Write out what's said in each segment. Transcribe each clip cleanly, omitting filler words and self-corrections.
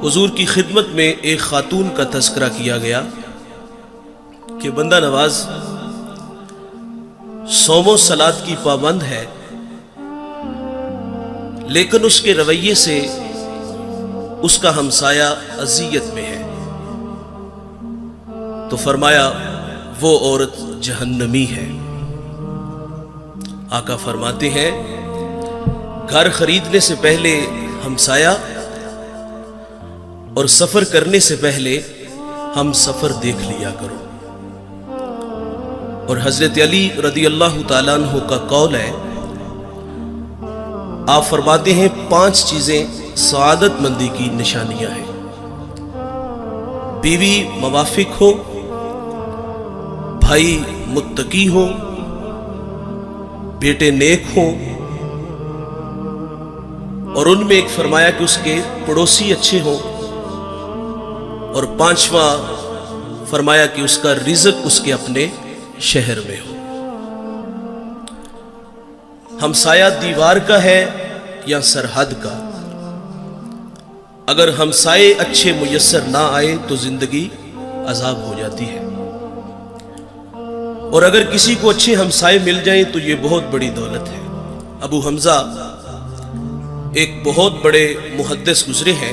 حضور کی خدمت میں ایک خاتون کا تذکرہ کیا گیا کہ بندہ نواز صوم و صلات کی پابند ہے، لیکن اس کے رویے سے اس کا ہمسایہ اذیت میں ہے، تو فرمایا وہ عورت جہنمی ہے۔ آقا فرماتے ہیں گھر خریدنے سے پہلے ہمسایہ اور سفر کرنے سے پہلے ہم سفر دیکھ لیا کرو۔ اور حضرت علی رضی اللہ تعالیٰ عنہ کا قول ہے، آپ فرماتے ہیں 5 چیزیں سعادت مندی کی نشانیاں ہیں: بیوی موافق ہو، بھائی متقی ہو، بیٹے نیک ہوں، اور ان میں ایک فرمایا کہ اس کے پڑوسی اچھے ہوں، اور 5واں فرمایا کہ اس کا رزق اس کے اپنے شہر میں ہو۔ ہمسایہ دیوار کا ہے یا سرحد کا؟ اگر ہمسائے اچھے میسر نہ آئے تو زندگی عذاب ہو جاتی ہے، اور اگر کسی کو اچھے ہمسائے مل جائیں تو یہ بہت بڑی دولت ہے۔ ابو حمزہ ایک بہت بڑے محدث گزرے ہیں،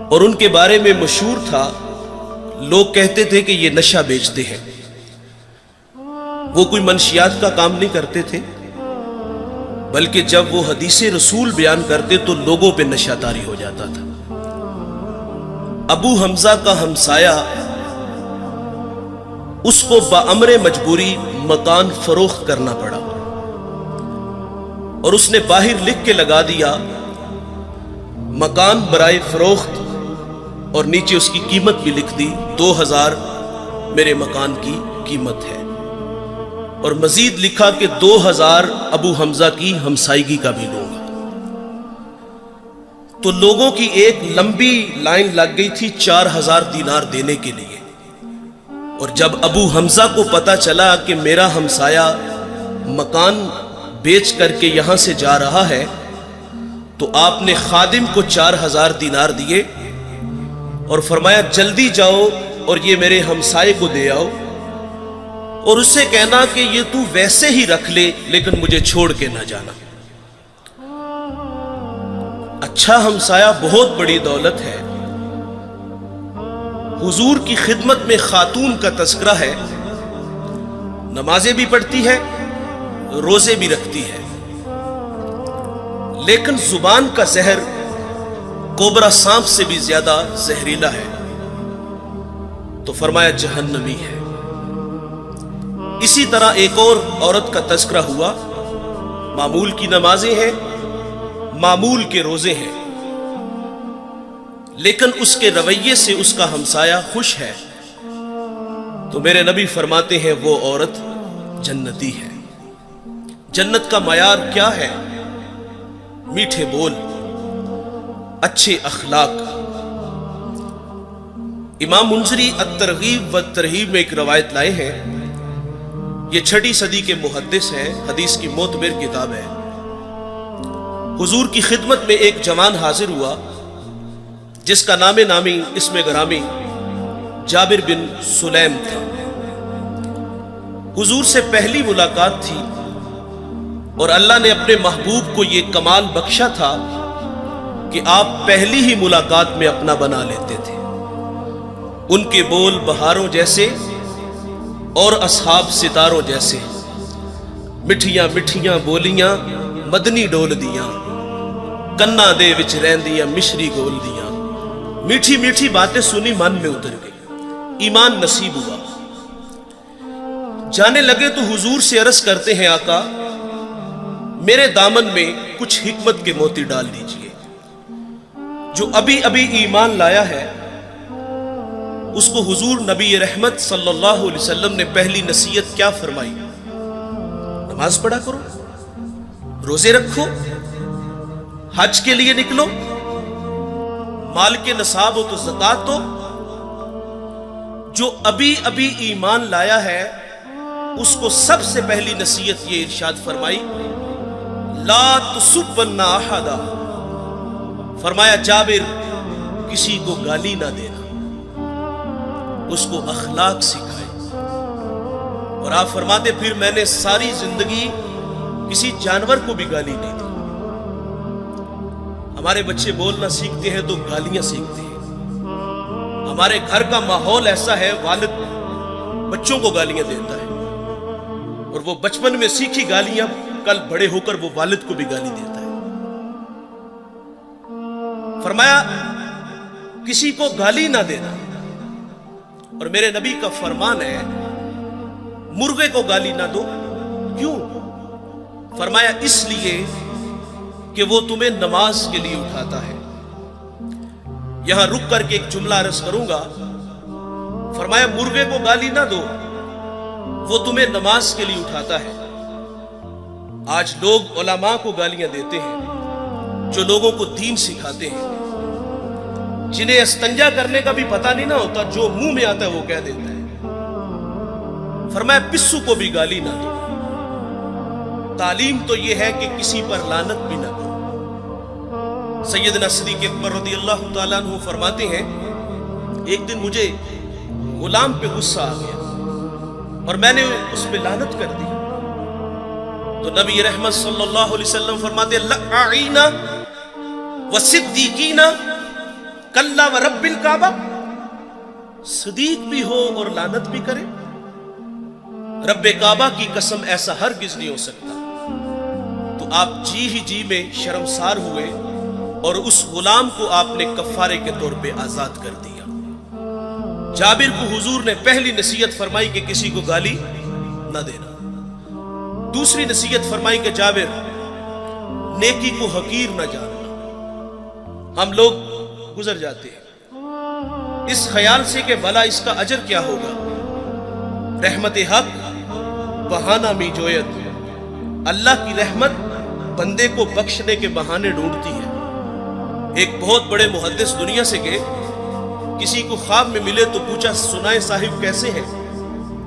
اور ان کے بارے میں مشہور تھا، لوگ کہتے تھے کہ یہ نشہ بیچتے ہیں۔ وہ کوئی منشیات کا کام نہیں کرتے تھے، بلکہ جب وہ حدیث رسول بیان کرتے تو لوگوں پہ نشہ طاری ہو جاتا تھا۔ ابو حمزہ کا ہمسایہ اس کو بامر مجبوری مکان فروخت کرنا پڑا، اور اس نے باہر لکھ کے لگا دیا مکان برائے فروخت، اور نیچے اس کی قیمت بھی لکھ دی 2000 میرے مکان کی قیمت ہے، اور مزید لکھا کہ 2000 ابو حمزہ کی ہمسائیگی کا بھی لوں گا۔ تو لوگوں کی ایک لمبی لائن لگ گئی تھی 4000 دینار دینے کے لیے، اور جب ابو حمزہ کو پتا چلا کہ میرا ہمسایہ مکان بیچ کر کے یہاں سے جا رہا ہے، تو آپ نے خادم کو 4000 دینار دیے اور فرمایا جلدی جاؤ اور یہ میرے ہمسائے کو دے آؤ، اور اسے کہنا کہ یہ تو ویسے ہی رکھ لے لیکن مجھے چھوڑ کے نہ جانا۔ اچھا ہمسایہ بہت بڑی دولت ہے۔ حضور کی خدمت میں خاتون کا تذکرہ ہے، نمازیں بھی پڑھتی ہے، روزے بھی رکھتی ہے، لیکن زبان کا زہر کوبرا سانپ سے بھی زیادہ زہریلا ہے، تو فرمایا جہنمی ہے۔ اسی طرح ایک اور عورت کا تذکرہ ہوا، معمول کی نمازیں ہیں، معمول کے روزے ہیں، لیکن اس کے رویے سے اس کا ہمسایہ خوش ہے، تو میرے نبی فرماتے ہیں وہ عورت جنتی ہے۔ جنت کا معیار کیا ہے؟ میٹھے بول، اچھے اخلاق۔ امام منذری الترغیب والترہیب میں ایک روایت لائے ہیں، یہ 6 صدی کے محدث ہیں، حدیث کی معتبر کتاب ہے۔ حضور کی خدمت میں ایک جوان حاضر ہوا جس کا نام نامی اسم گرامی جابر بن سلیم تھا۔ حضور سے پہلی ملاقات تھی، اور اللہ نے اپنے محبوب کو یہ کمال بخشا تھا کہ آپ پہلی ہی ملاقات میں اپنا بنا لیتے تھے۔ ان کے بول بہاروں جیسے اور اصحاب ستاروں جیسے، مٹھیاں مٹھیاں بولیاں مدنی ڈول دیاں، کنا دے وچ رہندیاں مشری گول دیاں۔ میٹھی میٹھی باتیں سنی من میں اتر گئی، ایمان نصیب ہوا۔ جانے لگے تو حضور سے عرض کرتے ہیں آقا میرے دامن میں کچھ حکمت کے موتی ڈال دیجئے، جو ابھی ابھی ایمان لایا ہے اس کو حضور نبی رحمت صلی اللہ علیہ وسلم نے پہلی نصیحت کیا فرمائی؟ نماز پڑھا کرو، روزے رکھو، حج کے لیے نکلو، مال کے نصاب ہو تو زکات دو۔ جو ابھی ابھی ایمان لایا ہے اس کو سب سے پہلی نصیحت یہ ارشاد فرمائی، لا تسبن احدا فرمایا جابر کسی کو گالی نہ دینا، اس کو اخلاق سکھائے۔ اور آپ فرماتے پھر میں نے ساری زندگی کسی جانور کو بھی گالی نہیں دی۔ ہمارے بچے بولنا سیکھتے ہیں تو گالیاں سیکھتے ہیں۔ ہمارے گھر کا ماحول ایسا ہے، والد بچوں کو گالیاں دیتا ہے، اور وہ بچپن میں سیکھی گالیاں کل بڑے ہو کر وہ والد کو بھی گالی دیتا ہے۔ فرمایا کسی کو گالی نہ دینا، اور میرے نبی کا فرمان ہے مرغے کو گالی نہ دو۔ کیوں؟ فرمایا اس لیے کہ وہ تمہیں نماز کے لیے اٹھاتا ہے۔ یہاں رک کر کے ایک جملہ عرض کروں گا، فرمایا مرغے کو گالی نہ دو، وہ تمہیں نماز کے لیے اٹھاتا ہے۔ آج لوگ علماء کو گالیاں دیتے ہیں جو لوگوں کو دین سکھاتے ہیں، جنہیں استنجا کرنے کا بھی پتہ نہیں نہ ہوتا، جو منہ میں آتا ہے وہ کہہ دیتا ہے۔ فرمایا پسو کو بھی گالی نہ دو۔ تعلیم تو یہ ہے کہ کسی پر لعنت بھی نہ کرو۔ سیدنا صدیق اکبر رضی اللہ تعالیٰ عنہ فرماتے ہیں ایک دن مجھے غلام پہ غصہ آ گیا اور میں نے اس پہ لعنت کر دی، تو نبی رحمت صلی اللہ علیہ وسلم فرماتے لعین وصدیقین کلا ورب الکعبہ، صدیق بھی ہو اور لعنت بھی کرے، رب کعبہ کی قسم ایسا ہرگز نہیں ہو سکتا۔ تو آپ جی میں شرمسار ہوئے اور اس غلام کو آپ نے کفارے کے طور پہ آزاد کر دیا۔ جابر کو حضور نے پہلی نصیحت فرمائی کہ کسی کو گالی نہ دینا۔ دوسری نصیحت فرمائی کہ جابر نیکی کو حقیر نہ جاننا۔ ہم لوگ گزر جاتے ہیں اس خیال سے کہ بھلا اس کا اجر کیا ہوگا۔ رحمت حق بہانہ می جویت، اللہ کی رحمت بندے کو بخشنے کے بہانے ڈھونڈتی ہے۔ ایک بہت بڑے محدث دنیا سے گئے، کسی کو خواب میں ملے تو پوچھا سنائے صاحب کیسے ہیں؟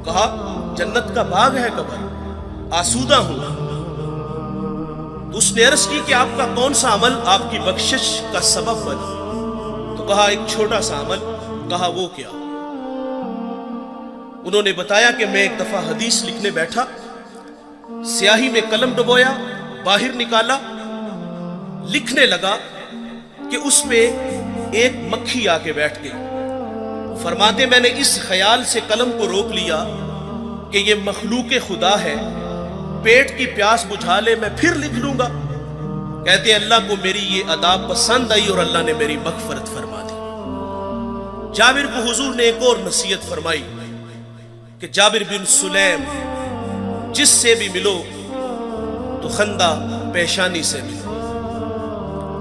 کہا جنت کا باغ ہے قبر، آسودہ ہوں۔ تو اس نے عرض کی کہ آپ کا کون سا عمل آپ کی بخشش کا سبب بنا؟ تو کہا ایک چھوٹا سا عمل۔ کہا وہ کیا؟ انہوں نے بتایا کہ میں ایک دفعہ حدیث لکھنے بیٹھا، سیاہی میں قلم ڈبویا، باہر نکالا، لکھنے لگا کہ اس پہ ایک مکھی آ کے بیٹھ گئی۔ فرماتے میں نے اس خیال سے قلم کو روک لیا کہ یہ مخلوق خدا ہے، پیٹ کی پیاس بجھا لے میں پھر لکھ لوں گا۔ کہتے ہیں اللہ کو میری یہ ادا پسند آئی اور اللہ نے میری مغفرت فرما دی۔ جابر کو حضور نے ایک اور نصیحت فرمائی کہ جابر بن سلیم جس سے بھی ملو تو خندہ پیشانی سے ملو۔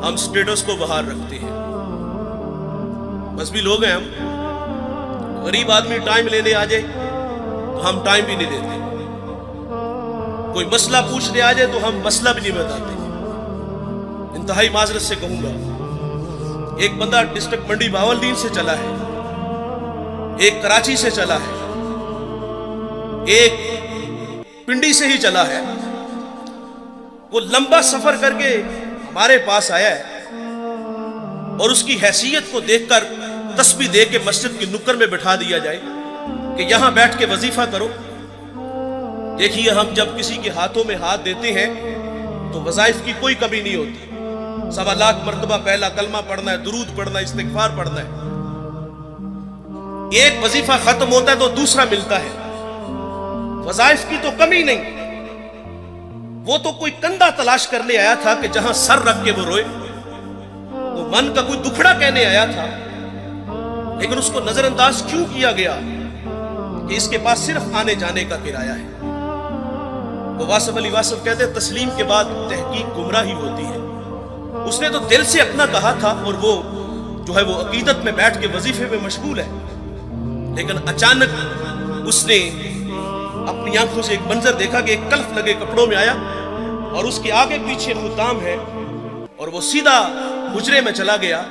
ہم سٹیٹس کو باہر رکھتے ہیں، مذہبی لوگ ہیں ہم، غریب آدمی ٹائم لینے آ جائے تو ہم ٹائم بھی نہیں دیتے، کوئی مسئلہ پوچھنے آ جائے تو ہم مسئلہ بھی نہیں بتاتے۔ انتہائی معذرت سے کہوں گا، ایک بندہ ڈسٹرکٹ منڈی بہاولدین سے چلا ہے، ایک کراچی سے چلا ہے، ایک پنڈی سے ہی چلا ہے، وہ لمبا سفر کر کے ہمارے پاس آیا ہے اور اس کی حیثیت کو دیکھ کر تسبیح دے کے مسجد کی نکر میں بٹھا دیا جائے کہ یہاں بیٹھ کے وظیفہ کرو۔ دیکھیے ہم جب کسی کے ہاتھوں میں ہاتھ دیتے ہیں تو وظائف کی کوئی کمی نہیں ہوتی، 1.25 لاکھ مرتبہ پہلا کلمہ پڑھنا ہے، درود پڑھنا ہے، استغفار پڑھنا ہے، ایک وظیفہ ختم ہوتا ہے تو دوسرا ملتا ہے، وظائف کی تو کمی نہیں۔ وہ تو کوئی کندھا تلاش کرنے آیا تھا کہ جہاں سر رکھ کے وہ روئے، وہ من کا کوئی دکھڑا کہنے آیا تھا، لیکن اس کو نظر انداز کیوں کیا گیا کہ اس کے پاس صرف آنے جانے کا کرایہ ہے۔ وہ واصف علی واصف کہتے ہیں تسلیم کے بعد تحقیق گمراہی ہوتی ہے۔ اس نے تو دل سے اپنا کہا تھا اور وہ جو ہے وہ عقیدت میں بیٹھ کے وظیفے میں مشغول ہے، لیکن اچانک اس نے اپنی آنکھوں سے ایک منظر دیکھا کہ ایک کلف لگے کپڑوں میں آیا اور اس کے آگے پیچھے خدام ہے، اور وہ سیدھا حجرے میں چلا گیا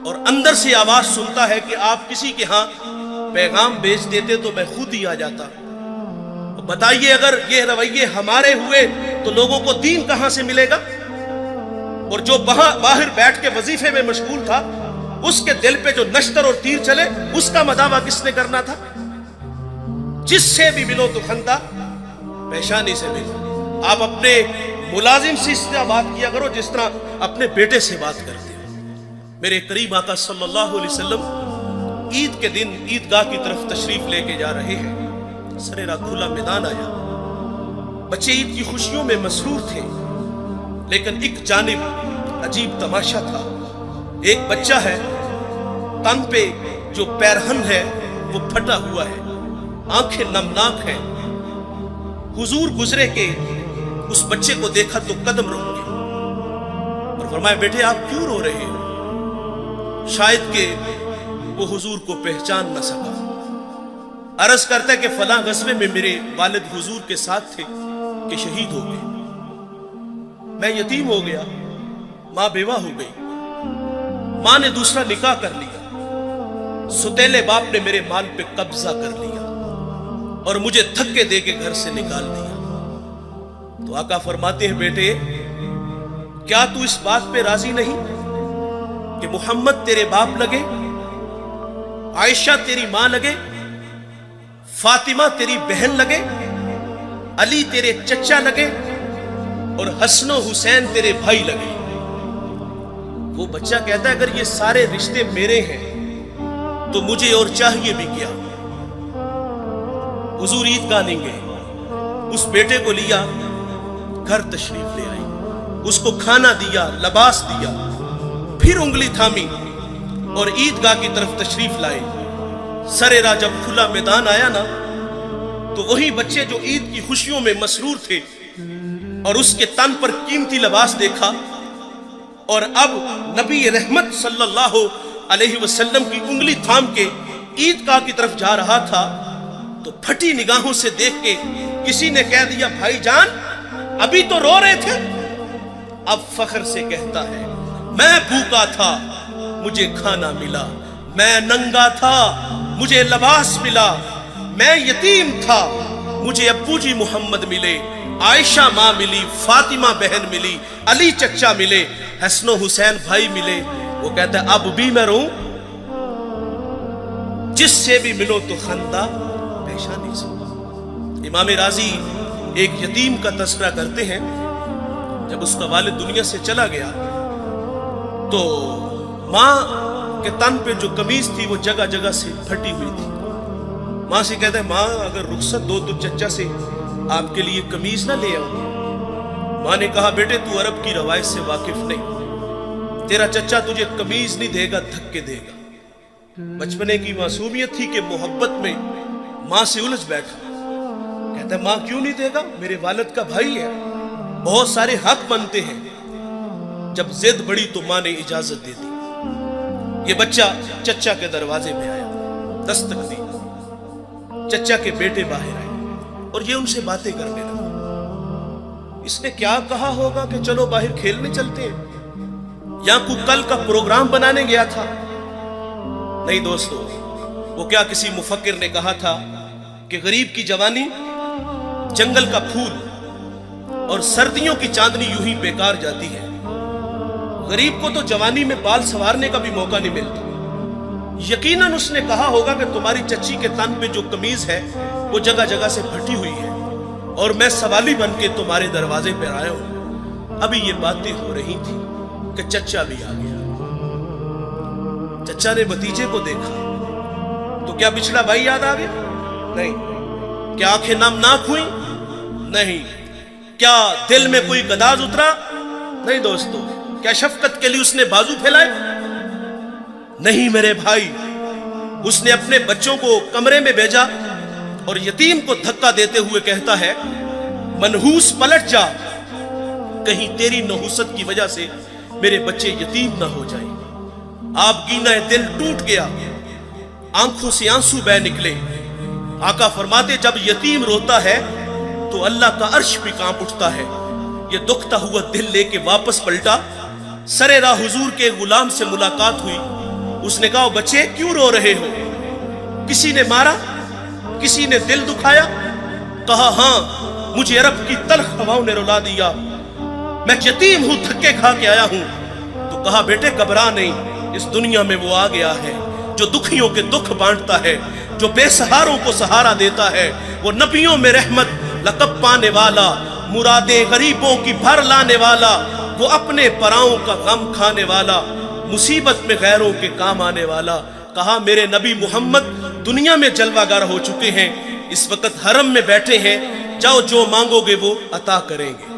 اور اندر سے آواز سنتا ہے کہ آپ کسی کے ہاں پیغام بیچ دیتے تو میں خود ہی آ جاتا۔ بتائیے اگر یہ رویے ہمارے ہوئے تو لوگوں کو دین کہاں سے ملے گا؟ اور جو باہر بیٹھ کے وظیفے میں مشغول تھا اس کے دل پہ جو نشتر اور تیر چلے اس کا مداوع کس نے کرنا تھا؟ جس سے بھی ملو تو خندہ پیشانی سے ملو. آپ اپنے ملازم سے اس طرح بات کیا کرو جس طرح اپنے بیٹے سے بات کرتے ہو. میرے کریم آقا صلی اللہ علیہ وسلم عید کے دن عیدگاہ کی طرف تشریف لے کے جا رہے ہیں. سرے راہ کھلا میدان آیا. بچے عید کی خوشیوں میں مسرور تھے، لیکن ایک جانب عجیب تماشا تھا. ایک بچہ ہے، تن پہ جو پیرہن ہے وہ پھٹا ہوا ہے، آنکھیں نمناک ہیں. حضور گزرے کے اس بچے کو دیکھا تو قدم رک گئے اور فرمایا بیٹے آپ کیوں رو رہے ہو؟ شاید کہ وہ حضور کو پہچان نہ سکا. عرض کرتا ہے کہ فلاں غزوے میں میرے والد حضور کے ساتھ تھے کہ شہید ہو گئے. میں یتیم ہو گیا، ماں بیوہ ہو گئی. ماں نے دوسرا نکاح کر لیا. ستیلے باپ نے میرے مال پہ قبضہ کر لیا اور مجھے دھکے دے کے گھر سے نکال دیا. تو آقا فرماتے ہیں بیٹے کیا تو اس بات پہ راضی نہیں کہ محمد تیرے باپ لگے، عائشہ تیری ماں لگے، فاطمہ تیری بہن لگے، علی تیرے چچا لگے اور حسن و حسین تیرے بھائی لگے. وہ بچہ کہتا ہے اگر یہ سارے رشتے میرے ہیں تو مجھے اور چاہیے بھی کیا. حضور عیدگاہ نہیں گئے، اس بیٹے کو لیا گھر تشریف لے آئی، اس کو کھانا دیا، لباس دیا، پھر انگلی تھامی اور عیدگاہ کی طرف تشریف لائے. سرے راہ جب کھلا میدان آیا نا تو وہی بچے جو عید کی خوشیوں میں مسرور تھے اور اس کے تن پر قیمتی لباس دیکھا اور اب نبی رحمت صلی اللہ علیہ وسلم کی انگلی تھام کے عیدگاہ کی طرف جا رہا تھا تو پھٹی نگاہوں سے دیکھ کے کسی نے کہہ دیا بھائی جان ابھی تو رو رہے تھے. اب فخر سے کہتا ہے میں بھوکا تھا مجھے کھانا ملا، میں ننگا تھا مجھے لباس ملا، میں یتیم تھا مجھے ابو جی محمد ملے، عائشہ ماں ملی، فاطمہ بہن ملی، علی چچا ملے، حسن و حسین بھائی ملے. وہ کہتا ہے اب بھی میں رہوں. جس سے بھی ملو تو خندہ پیشانی سے. امام راضی ایک یتیم کا تذکرہ کرتے ہیں. جب اس کا والد دنیا سے چلا گیا تو ماں کے تن پہ جو قمیض تھی وہ جگہ جگہ سے پھٹی ہوئی تھی. ماں سے کہتا ہے ماں اگر رخصت دو تو چچا سے آپ کے لیے قمیض نہ لے آؤں. ماں نے کہا بیٹے تو عرب کی روایت سے واقف نہیں، تیرا چچا تجھے قمیض نہیں دے گا دھکے دے گا. بچپنے کی معصومیت تھی کہ محبت میں ماں سے الجھ بیٹھا. کہتا ہے ماں کیوں نہیں دے گا، میرے والد کا بھائی ہے، بہت سارے حق بنتے ہیں. جب ضد بڑی تو ماں نے اجازت دے دی. یہ بچہ چچا کے دروازے میں آیا، دستک دی. چچا کے بیٹے باہر آئے اور یہ ان سے باتیں کرنے لگا. اس نے کیا کہا ہوگا کہ چلو باہر کھیلنے چلتے ہیں، یا کوئی کل کا پروگرام بنانے گیا تھا. نہیں دوستو، وہ کیا کسی مفکر نے کہا تھا کہ غریب کی جوانی جنگل کا پھول اور سردیوں کی چاندنی یوں ہی بیکار جاتی ہے. غریب کو تو جوانی میں بال سنوارنے کا بھی موقع نہیں ملتا. یقیناً اس نے کہا ہوگا کہ تمہاری چچی کے تن پہ جو قمیض ہے وہ جگہ جگہ سے پھٹی ہوئی ہے اور میں سوالی بن کے تمہارے دروازے پر آیا ہوں. ابھی یہ باتیں ہو رہی تھی کہ چچا بھی آ گیا. چچا نے بھتیجے کو دیکھا تو کیا پچھلا بھائی یاد آ گیا؟ نہیں. کیا آنکھیں نمناک ہوئیں؟ نہیں. کیا دل میں کوئی گداز اترا؟ نہیں دوستو. کیا شفقت کے لیے اس نے بازو پھیلائے؟ نہیں میرے بھائی. اس نے اپنے بچوں کو کمرے میں بھیجا اور یتیم کو دھکا دیتے ہوئے کہتا ہے منحوس پلٹ جا، کہیں تیری نحوست کی وجہ سے میرے بچے یتیم نہ ہو جائیں. آپ گینا دل ٹوٹ گیا، آنکھوں سے آنسو بہ نکلے. آقا فرماتے جب یتیم روتا ہے تو اللہ کا عرش بھی کانپ اٹھتا ہے. یہ دکھتا ہوا دل لے کے واپس پلٹا. سرے راہ حضور کے غلام سے ملاقات ہوئی. اس نے کہا بچے کیوں رو رہے ہو؟ کسی نے مارا؟ کسی نے دل دکھایا؟ کہا ہاں مجھے عرب کی تلخ ہواؤں نے رلا دیا. میں یتیم ہوں، تھکے کھا کے آیا ہوں۔ تو کہا بیٹے گھبرا نہیں، اس دنیا میں وہ آ گیا ہے جو دکھیوں کے دکھ بانٹتا ہے، جو بے سہاروں کو سہارا دیتا ہے، وہ نبیوں میں رحمت لقب پانے والا، مرادیں غریبوں کی بھر لانے والا، وہ اپنے پراؤں کا غم کھانے والا، مصیبت میں غیروں کے کام آنے والا۔ کہا میرے نبی محمد دنیا میں جلوہ گر ہو چکے ہیں، اس وقت حرم میں بیٹھے ہیں، جاؤ جو مانگو گے وہ عطا کریں گے۔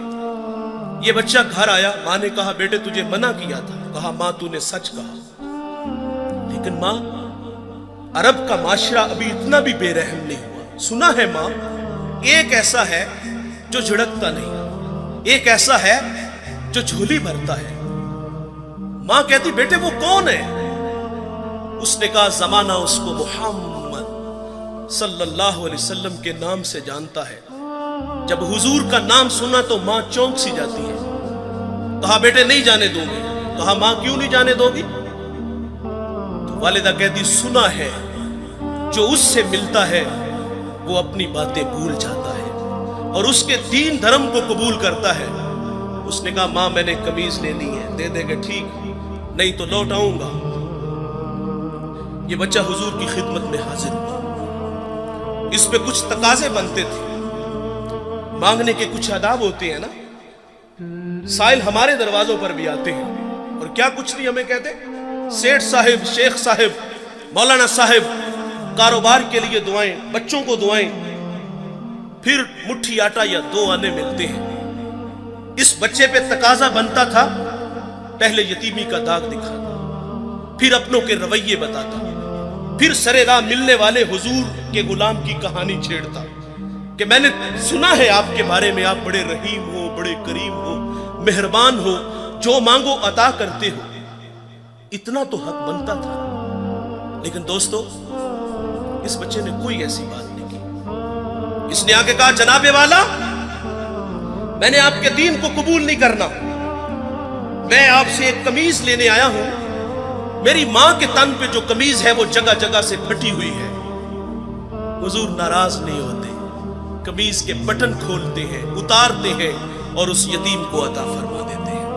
یہ بچہ گھر آیا، ماں نے کہا بیٹے تجھے منع کیا تھا۔ کہا ماں تو نے سچ کہا، لیکن ماں عرب کا معاشرہ ابھی اتنا بھی بے رحم نہیں ہوا۔ سنا ہے ماں ایک ایسا ہے جو جھڑکتا نہیں، ایک ایسا ہے جو جھولی بھرتا ہے۔ ماں کہتی بیٹے وہ کون ہے؟ اس نے کہا زمانہ اس کو محمد صلی اللہ علیہ وسلم کے نام سے جانتا ہے۔ جب حضور کا نام سنا تو ماں چونک سی جاتی ہے۔ کہا بیٹے نہیں جانے دوں گی۔ کہا ماں کیوں نہیں جانے دو گی؟ تو والدہ کہتی سنا ہے جو اس سے ملتا ہے وہ اپنی باتیں بھول جاتا ہے اور اس کے دین دھرم کو قبول کرتا ہے۔ اس نے کہا ماں میں نے قمیض لینی ہے، دے دے گے ٹھیک، نہیں تو لوٹ آؤں گا۔ یہ بچہ حضور کی خدمت میں حاضر ہوا۔ اس پہ کچھ تقاضے بنتے تھے، مانگنے کے کچھ آداب ہوتے ہیں نا۔ سائل ہمارے دروازوں پر بھی آتے ہیں اور کیا کچھ نہیں ہمیں کہتے، سیٹھ صاحب، شیخ صاحب، مولانا صاحب، کاروبار کے لیے دعائیں، بچوں کو دعائیں، پھر مٹھی آٹا یا 2 آنے ملتے ہیں۔ اس بچے پہ تقاضا بنتا تھا پہلے یتیمی کا داغ دکھاتا، پھر اپنوں کے رویے بتاتا، پھر سرے راہ ملنے والے حضور کے غلام کی کہانی چھیڑتا کہ میں نے سنا ہے آپ کے بارے میں آپ بڑے رحیم ہو، بڑے کریم ہو، مہربان ہو، جو مانگو عطا کرتے ہو۔ اتنا تو حق بنتا تھا، لیکن دوستو اس بچے نے کوئی ایسی بات نہیں کی۔ اس نے آگے کہا جناب والا میں نے آپ کے دین کو قبول نہیں کرنا، میں آپ سے ایک قمیض لینے آیا ہوں، میری ماں کے تن پہ جو قمیض ہے وہ جگہ جگہ سے پھٹی ہوئی ہے۔ حضور ناراض نہیں ہوتے، قمیض کے بٹن کھولتے ہیں، اتارتے ہیں اور اس یتیم کو عطا فرما دیتے ہیں،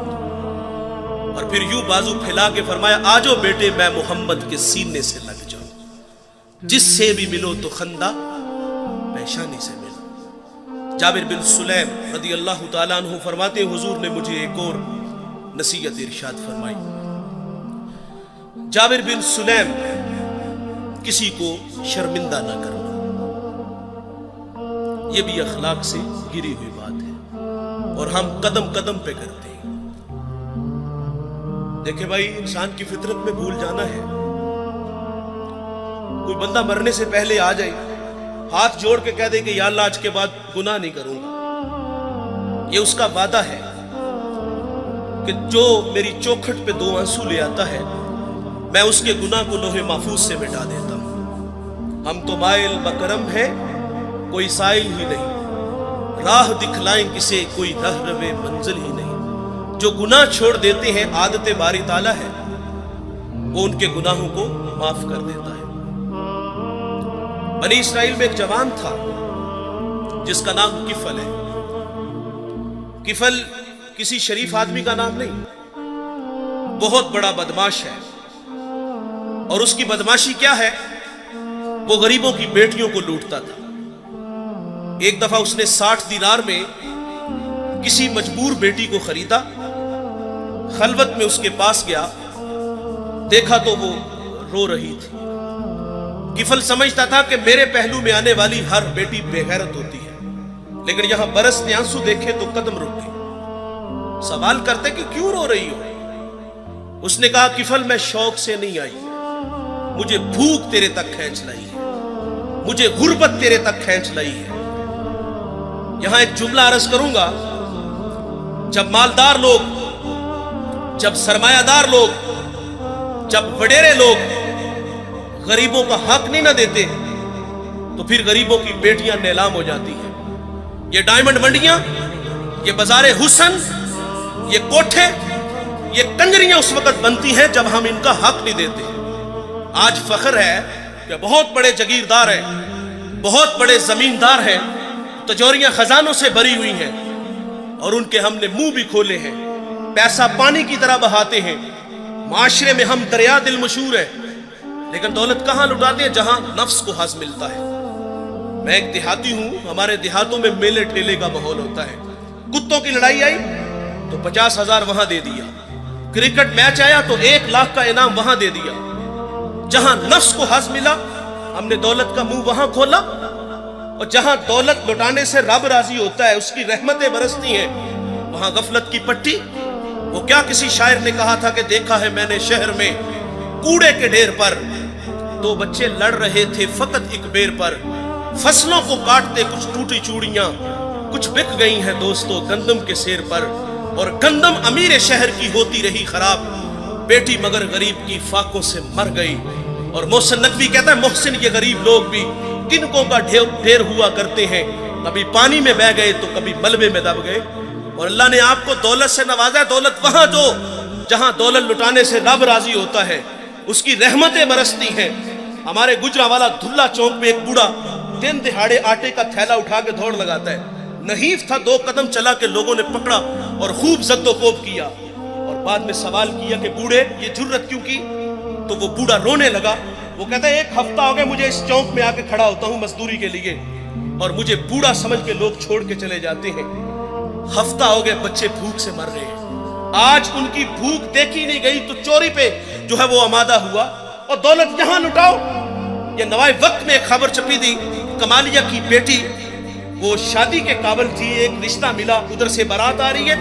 اور پھر یوں بازو پھیلا کے فرمایا آجو بیٹے میں محمد کے سینے سے لگ جاؤں، جس سے بھی ملو تو خندہ پیشانی سے ملو۔ جابر بن سلیم رضی اللہ تعالیٰ عنہ فرماتے ہیں حضور نے مجھے ایک اور نصیحت ارشاد فرمائی۔ جابر بن سلیم کسی کو شرمندہ نہ کرنا، یہ بھی اخلاق سے گری ہوئی بات ہے اور ہم قدم قدم پہ کرتے ہیں۔ دیکھیں بھائی انسان کی فطرت میں بھول جانا ہے۔ کوئی بندہ مرنے سے پہلے آ جائے، ہاتھ جوڑ کے کہہ دے کہ یا اللہ آج کے بعد گناہ نہیں کروں گا، یہ اس کا وعدہ ہے کہ جو میری چوکھٹ پہ 2 آنسو لے آتا ہے میں اس کے گناہ کو لوح محفوظ سے مٹا دیتا ہوں۔ ہم تو مائل بکرم ہے کوئی سائل ہی نہیں، راہ دکھلائیں کسے کوئی رہروے منزل ہی نہیں۔ جو گناہ چھوڑ دیتے ہیں عادت باری تعالیٰ ہے، وہ ان کے گناہوں کو معاف کر دیتا ہے۔ بنی اسرائیل میں ایک جوان تھا جس کا نام کفل ہے۔ کفل کسی شریف آدمی کا نام نہیں، بہت بڑا بدماش ہے، اور اس کی بدماشی کیا ہے، وہ غریبوں کی بیٹیوں کو لوٹتا تھا۔ ایک دفعہ اس نے 60 دینار میں کسی مجبور بیٹی کو خریدا، خلوت میں اس کے پاس گیا، دیکھا تو وہ رو رہی تھی۔ کفل سمجھتا تھا کہ میرے پہلو میں آنے والی ہر بیٹی بے غیرت ہوتی ہے، لیکن یہاں برستے آنسو دیکھے تو قدم رک گئے۔ سوال کرتے کہ کیوں رو رہی ہو؟ اس نے کہا کفل میں شوق سے نہیں آئی، مجھے بھوک تیرے تک کھینچ لائی ہے، مجھے غربت تیرے تک کھینچ لائی ہے۔ یہاں ایک جملہ عرض کروں گا، جب مالدار لوگ، جب سرمایہ دار لوگ، جب وڈیرے لوگ غریبوں کا حق نہیں نہ دیتے تو پھر غریبوں کی بیٹیاں نیلام ہو جاتی ہیں۔ یہ ڈائمنڈ منڈیاں، یہ بازار حسن، یہ کوٹھے، یہ کنجریاں اس وقت بنتی ہیں جب ہم ان کا حق نہیں دیتے۔ آج فخر ہے کہ بہت بڑے جگیردار ہیں، بہت بڑے زمیندار ہیں، تجوریاں خزانوں سے بھری ہوئی ہیں، اور ان کے ہم نے منہ بھی کھولے ہیں، پیسہ پانی کی طرح بہاتے ہیں، معاشرے میں ہم دریا دل مشہور ہیں، لیکن دولت کہاں لٹاتے ہیں؟ جہاں نفس کو حظ ملتا ہے۔ میں ایک دیہاتی ہوں، ہمارے دیہاتوں میں میلے ٹھیلے کا ماحول ہوتا ہے، کتوں کی لڑائی آئی تو 50,000 وہاں دے دیا، کرکٹ میچ آیا تو 1,00,000 کا انعام وہاں دے دیا۔ جہاں نفس کو حظ ملا ہم نے دولت کا منہ وہاں کھولا، اور جہاں دولت لٹانے سے رب راضی ہوتا ہے، اس کی رحمتیں برستی ہیں، وہاں غفلت کی پٹی۔ وہ کیا کسی شاعر نے کہا تھا کہ دیکھا ہے میں نے شہر میں کوڑے کے ڈھیر پر 2 بچے لڑ رہے تھے فقط ایک بیر پر، فصلوں کو کاٹتے کچھ ٹوٹی چوڑیاں، کچھ بک گئی ہیں دوستو گندم کے سیر پر، اور گندم امیر شہر کی ہوتی رہی خراب، بیٹی مگر غریب کی فاقوں سے مر گئی۔ اور محسن نقوی کہتا ہے محسن یہ غریب لوگ بھی تنکوں کا ڈھیر ہوا کرتے ہیں، کبھی پانی میں بہ گئے تو کبھی ملبے میں دب گئے۔ اور اللہ نے آپ کو دولت سے نوازا ہے، دولت وہاں جو جہاں دولت لٹانے سے رب راضی ہوتا ہے، اس کی رحمتیں برستی ہیں۔ ہمارے گجرانوالہ دھلا چوک میں ایک بوڑھا دن دہاڑے آٹے کا تھیلا اٹھا کے دوڑ لگاتا ہے، نحیف تھا، 2 قدم چلا کے لوگوں نے پکڑا اور خوب زد و کوب کیا، اور بعد میں سوال کیا کہ بوڑھے یہ جرت کیوں کی؟ تو وہ بوڑھا رونے لگا، وہ کہتا ہے 1 ہفتہ ہو گیا مجھے اس چوک میں آ کے کھڑا ہوتا ہوں مزدوری کے لیے، اور مجھے بوڑھا سمجھ کے لوگ چھوڑ کے چلے جاتے ہیں، ہفتہ ہو گئے بچے بھوک سے مر رہے ہیں، آج ان کی بھوک دیکھی نہیں گئی تو چوری پہ جو ہے وہ آمادہ ہوا، اور دولت یہاں لٹاؤ۔ یہ نوائے وقت میں ایک خبر چھپی تھی، کمالیہ کی بیٹی وہ شادی کے قابل تھی، ایک رشتہ ملا، ادھر سے بارات آ رہی ہے،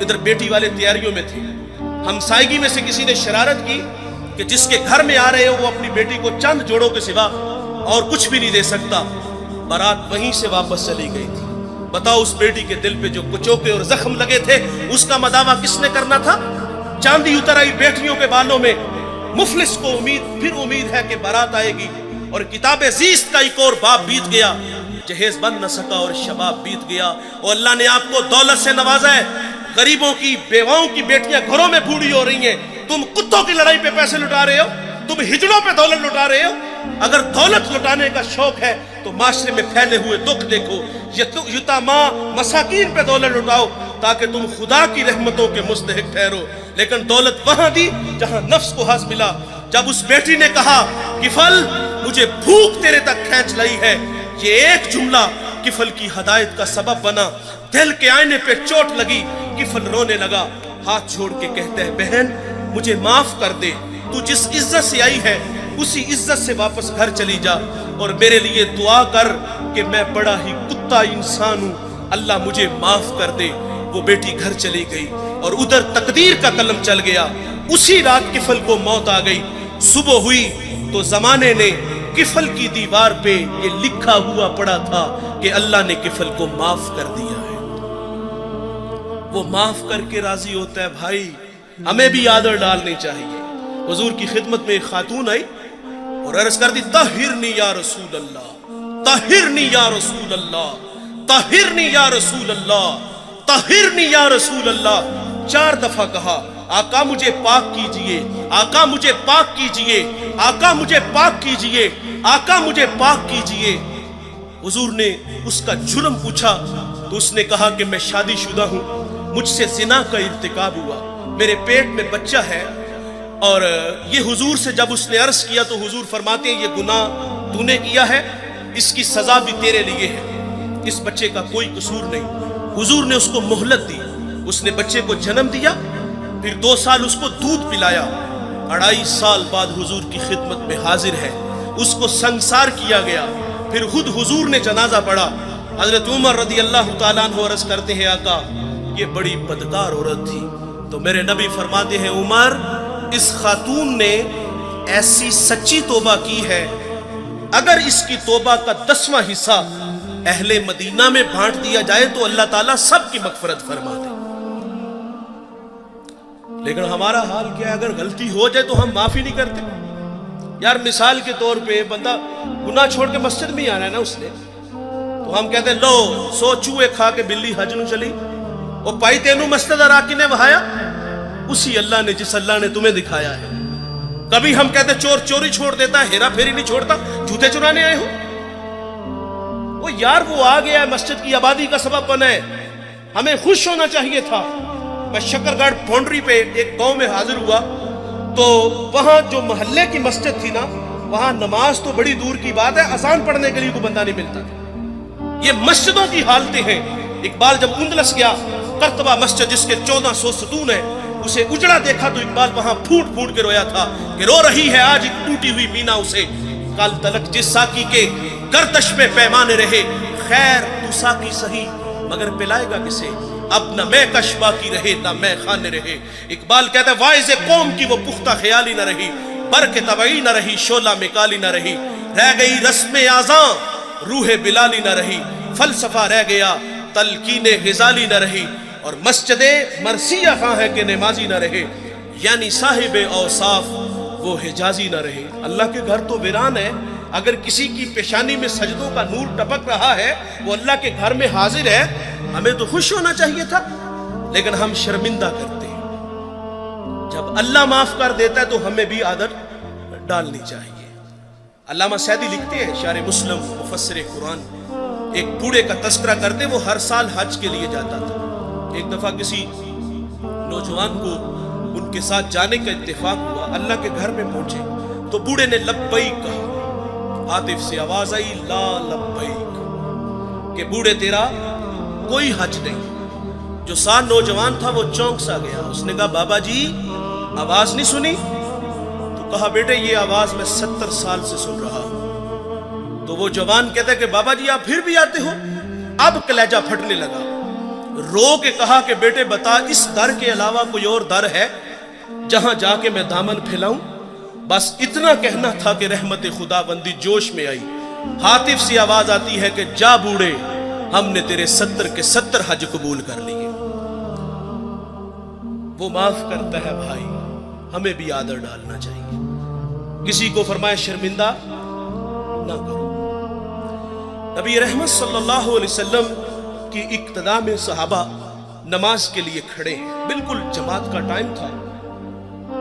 ادھر بیٹی والے تیاریوں میں تھے، ہمسائیگی میں سے کسی نے شرارت کی کہ جس کے گھر میں آ رہے ہو وہ اپنی بیٹی کو چند جوڑوں کے سوا اور کچھ بھی نہیں دے سکتا، بارات وہیں سے واپس چلی گئی تھی۔ بتاؤ اس بیٹی کے دل پہ جو کچوکے اور زخم لگے تھے اس کا مداوع کس نے کرنا تھا؟ چاندی اتر آئی بیٹیوں کے بالوں میں، مفلس کو امید ہے کہ بارات آئے گی، اور کتاب زیست کا ایک اور باب بیت گیا، جہیز بن نہ سکا اور شباب بیت گیا۔ اور اللہ نے آپ کو دولت سے نوازا ہے، غریبوں کی بیواؤں کی بیٹیاں گھروں میں بوڑھی ہو رہی ہیں، تم کتوں کی لڑائی پہ پیسے لٹا رہے ہو، تم ہجڑوں پہ دولت لٹا رہے ہو۔ اگر دولت لٹانے کا شوق ہے تو معاشرے میں پھیلے ہوئے دکھ دیکھو، یتاما مساکین پہ دولت لٹاؤ تاکہ تم خدا کی رحمتوں کے مستحق ٹھہرو۔ لیکن دولت وہاں دی جہاں نفس کو حظ ملا۔ جب اس بیٹی نے کہا کفل مجھے بھوک تیرے تک کھینچ لائی ہے، یہ ایک جملہ کفل کی ہدایت کا سبب بنا، دل کے آئینے پہ چوٹ لگی، کفل رونے لگا، ہاتھ چھوڑ کے کہتے ہیں بہن مجھے معاف کر دے، تو جس عزت سے آئی ہے اسی عزت سے واپس گھر چلی جا، اور میرے لیے دعا کر کہ میں بڑا ہی کتا انسان ہوں، اللہ مجھے معاف کر دے۔ وہ بیٹی گھر چلی گئی اور ادھر تقدیر کا قلم چل گیا، اسی رات کفل کو موت آ گئی۔ صبح ہوئی تو زمانے نے کفل کی دیوار پہ یہ لکھا ہوا پڑا تھا کہ اللہ نے کفل کو معاف کر دیا ہے۔ وہ معاف کر کے راضی ہوتا ہے۔ بھائی ہمیں بھی آدر ڈالنی چاہیے۔ حضور کی خدمت میں ایک خاتون آئی اور عرض کر دی طہرنی یا رسول اللہ، طہرنی یا رسول اللہ، طہرنی یا رسول اللہ، طہرنی یا رسول اللہ۔ 4 دفعہ کہا آقا مجھے پاک کیجئے، آقا مجھے پاک کیجئے، آقا مجھے پاک کیجئے، آقا مجھے پاک کیجئے۔ حضور نے اس کا جرم پوچھا تو اس نے کہا کہ میں شادی شدہ ہوں، مجھ سے زنا کا ارتکاب ہوا، میرے پیٹ میں بچہ ہے۔ اور یہ حضور سے جب اس نے عرض کیا تو حضور فرماتے ہیں یہ گناہ تو نے کیا ہے، اس کی سزا بھی تیرے لیے ہے، اس بچے کا کوئی قصور نہیں۔ حضور نے اس کو مہلت دی، اس نے بچے کو جنم دیا، پھر 2 سال اس کو دودھ پلایا، 2.5 سال بعد حضور کی خدمت میں حاضر ہے، اس کو سنسار کیا گیا، پھر خود حضور نے جنازہ پڑھا۔ حضرت عمر رضی اللہ تعالیٰ عنہ عرض کرتے ہیں آقا یہ بڑی بدکار عورت تھی، تو میرے نبی فرماتے ہیں عمر اس خاتون نے ایسی سچی توبہ کی ہے، اگر اس کی توبہ کا 10واں حصہ اہل مدینہ میں بانٹ دیا جائے تو اللہ تعالیٰ سب کی مغفرت فرما دے۔ لیکن ہمارا حال کیا ہے؟ اگر غلطی ہو جائے تو ہم معافی نہیں کرتے۔ یار مثال کے طور پہ بندہ گناہ چھوڑ کے مسجد میں آنا ہے نا اس نے، تو ہم کہتے ہیں لو 100 چوہے کھا کے بلی حج نو چلی، وہ پائی تینوں مسجد آراکی نے وہایا، اسی اللہ نے جس اللہ نے تمہیں دکھایا ہے۔ کبھی ہم کہتے چور چوری چھوڑ دیتا ہے، ہیرا پھیری نہیں چھوڑتا، جوتے چرانے آئے ہو۔ وہ یار وہ آ گیا ہے، مسجد کی آبادی کا سبب بنا ہے، ہمیں خوش ہونا چاہیے تھا. میں شکرگڑھ باؤنڈری پہ ایک گاؤں میں حاضر ہوا تو وہاں جو محلے کی مسجد تھی نا، وہاں نماز تو بڑی دور کی بات ہے، اذان پڑھنے کے لیے کوئی بندہ نہیں ملتا تھا. یہ مسجدوں کی حالتیں ہیں. اقبال جب اندلس گیا، قرطبہ مسجد جس کے 1400 ستون ہیں، اسے اجڑا دیکھا تو اقبال وہاں پھوٹ پھوٹ کے رویا تھا کہ رو رہی ہے آج ایک ٹوٹی ہوئی مینا اسے. کل تلک جس ساکی کے گردش میں پیمانے رہے، خیر تو ساکی سہی مگر پلائے گا کسے، اب نہ میں کش باقی رہے نہ میں خانے رہے. اقبال کہتا ہے واعظ قوم کی وہ پختہ خیالی نہ رہی، برق طبعی نہ رہی، شعلہ مکالی نہ رہی، رہ گئی رسم اذاں روح بلالی نہ رہی، فلسفہ رہ گیا تلقین غزالی نہ رہی، اور مسجد مرثیہ خواہ ہے کہ نمازی نہ رہے، یعنی صاحب اوصاف وہ حجازی نہ رہے. اللہ کے گھر تو ویران ہے، اگر کسی کی پیشانی میں سجدوں کا نور ٹپک رہا ہے، وہ اللہ کے گھر میں حاضر ہے، ہمیں تو خوش ہونا چاہیے تھا، لیکن ہم شرمندہ کرتے ہیں. جب اللہ معاف کر دیتا ہے تو ہمیں بھی عادت ڈالنی چاہیے. علامہ سعدی لکھتے ہیں، شارح مسلم مفسر قرآن، ایک بوڑھے کا تذکرہ کرتے، وہ ہر سال حج کے لیے جاتا تھا. ایک دفعہ کسی نوجوان کو ان کے ساتھ جانے کا اتفاق ہوا. اللہ کے گھر میں پہنچے تو بوڑھے نے لبیک کہا. عاطف سے آواز آئی لا لبیک، کہ بوڑھے تیرا کوئی حج نہیں. جو سال نوجوان تھا وہ چونک سا گیا. اس نے کہا بابا جی آواز نہیں سنی؟ تو کہا بیٹے یہ آواز میں 70 سال سے سن رہا ہوں. تو وہ جوان کہتا ہے کہ بابا جی آپ پھر بھی آتے ہو؟ اب کلیجہ پھٹنے لگا، رو کے کہا کہ بیٹے بتا اس در کے علاوہ کوئی اور در ہے جہاں جا کے میں دامن پھیلاؤں؟ بس اتنا کہنا تھا کہ رحمت خدا بندی جوش میں آئی. ہاتف سے آواز آتی ہے کہ جا بوڑھے ہم نے تیرے 70 کے 70 حج قبول کر لیے. وہ معاف کرتا ہے بھائی، ہمیں بھی آدر ڈالنا چاہیے. کسی کو فرمائے شرمندہ نہ کرو. نبی رحمت صلی اللہ علیہ وسلم کی اقتداء میں صحابہ نماز کے لیے کھڑے ہیں. بالکل جماعت کا ٹائم تھا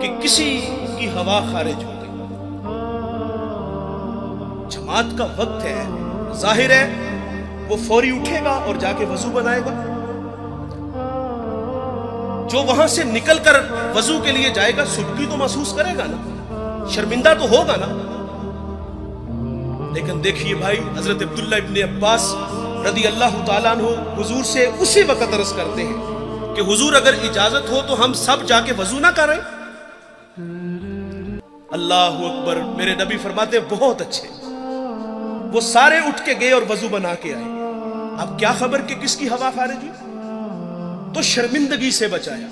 کہ کسی کی ہوا خارج ہو گئی. جماعت کا وقت ہے، ظاہر ہے وہ فوری اٹھے گا اور جا کے وضو بنائے گا. جو وہاں سے نکل کر وضو کے لیے جائے گا سبکی تو محسوس کرے گا نا، شرمندہ تو ہوگا نا. لیکن دیکھیے بھائی، حضرت عبداللہ ابن عباس رضی اللہ تعالیٰ عنہ حضور سے اسی وقت عرض کرتے ہیں کہ حضور اگر اجازت ہو تو ہم سب جا کے وضو نہ کریں. اللہ اکبر. میرے نبی فرماتے ہیں بہت اچھے. وہ سارے اٹھ کے گئے اور وضو بنا کے آئے. اب کیا خبر کہ کس کی ہوا خارج ہوئی؟ تو شرمندگی سے بچایا.